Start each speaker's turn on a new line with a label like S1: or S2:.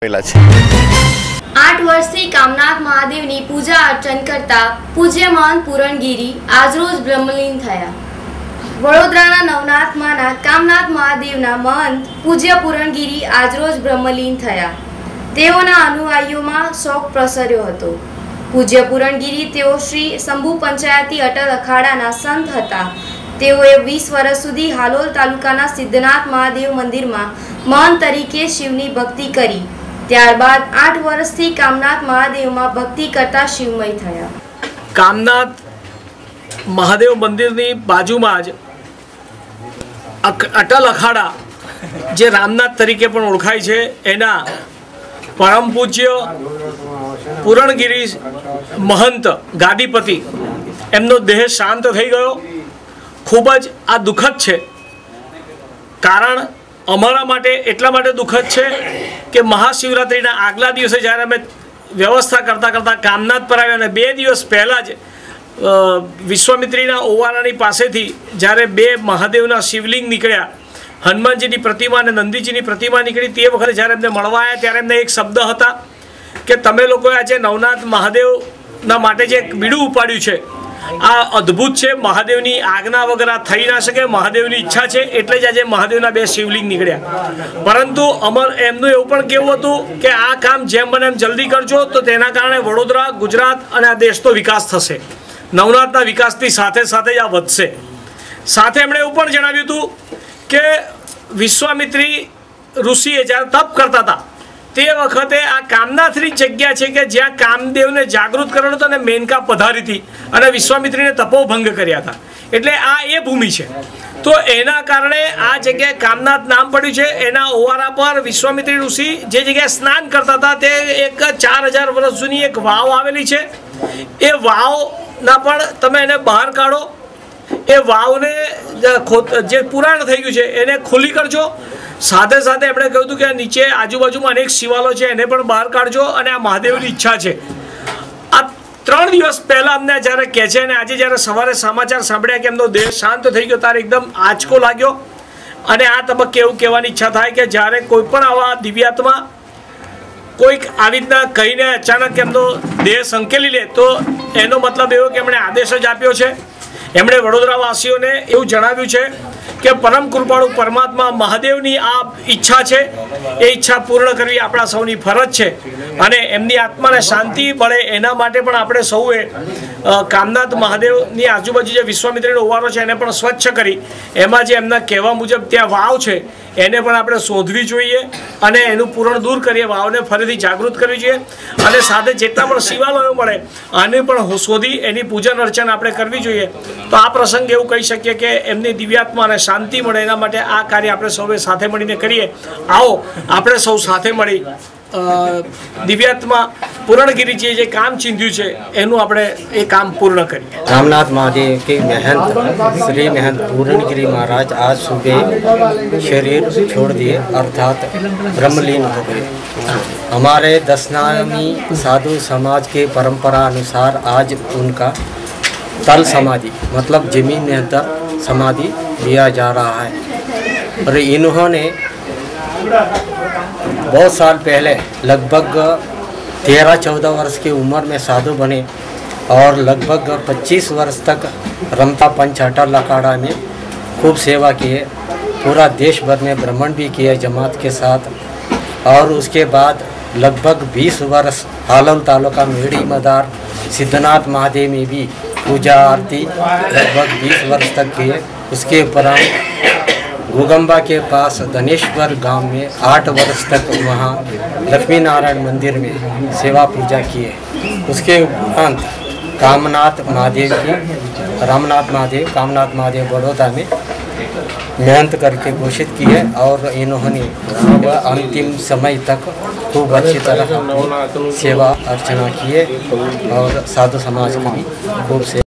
S1: 8 વર્ષથી કામનાથ મહાદેવની પૂજા અર્ચન કરતા પૂજ્ય મહંત પૂરણગીરી આજરોજ બ્રહ્મલીન થયા। વડોદરાના નવનાથમાંના કામનાથ મહાદેવના મહંત પૂજ્ય પૂરણગીરી આજરોજ બ્રહ્મલીન થયા। તેઓના અનુયાયીઓમાં શોક પ્રસર્યો હતો। પૂજ્ય પૂરણગીરી તેઓ શ્રી શંભુ પંચાયતી અટલ અખાડાના સંત હતા। તેઓએ 20 વર્ષ સુધી હાલોલ તાલુકાના સિદ્ધનાથ મહાદેવ મંદિરમાં મહંત તરીકે શિવની ભક્તિ કરી। ત્યારબાદ 8 વર્ષથી કામનાથ મહાદેવમાં ભક્તિ કરતા શિવમય થયા।
S2: કામનાથ મહાદેવ મંદિરની બાજુમાં જ અટલ અખાડા જે રામનાથ તરીકે પણ ઓળખાય છે એના પરમ પૂજ્ય પૂરણગીરી મહંત ગાદીપતિ એમનો દેહ શાંત થઈ ગયો। ખૂબ જ આ દુઃખદ છે। કારણ અમારા માટે એટલા માટે દુઃખદ છે કે મહાશિવરાત્રિના આગલા દિવસે જ્યારે અમે વ્યવસ્થા કરતા કામનાથ પર આવ્યા અને 2 દિવસ પહેલાં જ વિશ્વામિત્રીના ઓવારાની પાસેથી જ્યારે 2 મહાદેવના શિવલિંગ નીકળ્યા, હનુમાનજીની પ્રતિમા અને નંદીજીની પ્રતિમા નીકળી, તે વખતે જ્યારે એમને મળવા આવ્યા ત્યારે એમને એક શબ્દ હતા કે તમે લોકોએ આજે નવનાથ મહાદેવના માટે જે બીડું ઉપાડ્યું છે આ અદ્ભુત છે। મહાદેવની આજ્ઞા વગર આ થઈ ના શકે, મહાદેવની ઈચ્છા છે એટલે જ આજે મહાદેવના 2 શિવલિંગ નીકળ્યા। પરંતુ એમનું એવું પણ કહેવું હતું કે આ કામ જેમ બને એમ જલ્દી કરજો તો તેના કારણે વડોદરા, ગુજરાત અને આ દેશનો વિકાસ થશે। નવનાથના વિકાસની સાથે સાથે જ આ વધશે। સાથે એમણે એવું પણ જણાવ્યું હતું કે વિશ્વામિત્રી ઋષિએ જ્યારે તપ કરતા હતા તે વખતે આ કામનાથની જગ્યા છે કે જ્યાં કામદેવને જાગૃત કર્યો હતો અને મેનકા પધારી હતી અને વિશ્વામિત્રીને તપોભંગ કર્યા હતા, એટલે આ એ ભૂમિ છે। તો એના કારણે આ જગ્યાએ કામનાથ નામ પડ્યું છે। એના ઓવારા પર વિશ્વામિત્રી ઋષિ જે જગ્યાએ સ્નાન કરતા હતા તે એક 4000 વર્ષ જૂની એક વાવ આવેલી છે। એ વાવના પણ તમે એને બહાર કાઢો, એ વાવને જે પુરાણ થઈ ગયું છે એને ખુલ્લી કરજો। સાથે સાથે એમણે કહ્યું હતું કે નીચે આજુબાજુમાં અનેક શિવાલયો છે એને પણ બહાર કાઢજો અને આ મહાદેવની ઈચ્છા છે। આ 3 દિવસ પહેલાં અમને જ્યારે કહે છે અને આજે જ્યારે સવારે સમાચાર સાંભળ્યા કે એમનો દેહ શાંત થઈ ગયો ત્યારે એકદમ આંચકો લાગ્યો। અને આ તબક્કે એવું કહેવાની ઈચ્છા થાય કે જ્યારે કોઈ પણ આવા દિવ્યાત્મા કોઈક આવી રીતના કહીને અચાનક એમનો દેહ સંકેલી લે તો એનો મતલબ એવો કે એમણે આદેશ જ આપ્યો છે। એમણે વડોદરાવાસીઓને એવું જણાવ્યું છે કે પરમ કૃપાળુ પરમાત્મા મહાદેવની આ ઈચ્છા છે, એ ઈચ્છા પૂર્ણ કરવી આપણા સૌની ફરજ છે અને એમની આત્માને શાંતિ મળે એના માટે પણ આપણે સૌએ કામનાથ મહાદેવની આજુબાજુ જે વિશ્વામિત્રીનો ઓવારો છે એને પણ સ્વચ્છ કરી એમાં જે એમના કહેવા મુજબ ત્યાં વાવ છે એને પણ આપણે શોધવી જોઈએ અને એનું પૂરણ દૂર કરીએ, વાવને ફરીથી જાગૃત કરવી જોઈએ અને સાથે જેટલા પણ શિવાલયો મળે આને પણ શોધી એની પૂજન અર્ચન આપણે કરવી જોઈએ। તો આ પ્રસંગે એવું કહી શકીએ કે એમની દિવ્યાત્માને શાંતિ મળે એના માટે આ કાર્ય આપણે સૌએ સાથે મળીને કરીએ। આવો આપણે સૌ સાથે મળી દિવ્યાત્મા પૂરણગીરીજીએ જે કામ ચીંધ્યું છે એનું આપણે એ કામ પૂર્ણ કરીએ।
S3: रामनाथ महादेव के महंत श्री महंत पूरणगिरी महाराज आज सुबह शरीर छोड़ दिए अर्थात ब्रह्मलीन हो गए। हमारे दशनामी साधु समाज के परंपरा अनुसार आज उनका तल समाधि मतलब जमीन में अंदर समाधि दिया जा रहा है। और इन्होंने बहुत साल पहले लगभग 13-14 वर्ष की उम्र में साधु बने और लगभग 25 वर्ष तक रमता पंच अटल अखाड़ा में खूब सेवा किए। पूरा देश भर में भ्रमण भी किए जमात के साथ। और उसके बाद लगभग 20 वर्ष हालोल तालुका मेड़ी मदार सिद्धनाथ महादेव में भी पूजा आरती लगभग 20 वर्ष तक किए। उसके उपरांत गोगंबा के पास धनेश्वर गांव में 8 वर्ष तक वहाँ लक्ष्मी नारायण मंदिर में सेवा पूजा किए। उसके उपरांत कामनाथ महादेव की कामनाथ महादेव बड़ौदा में मेहनत करके घोषित किए और इन्होंने अंतिम समय तक खूब अच्छी तरह सेवा अर्चना किए और साधु समाज की भी खूब सेवा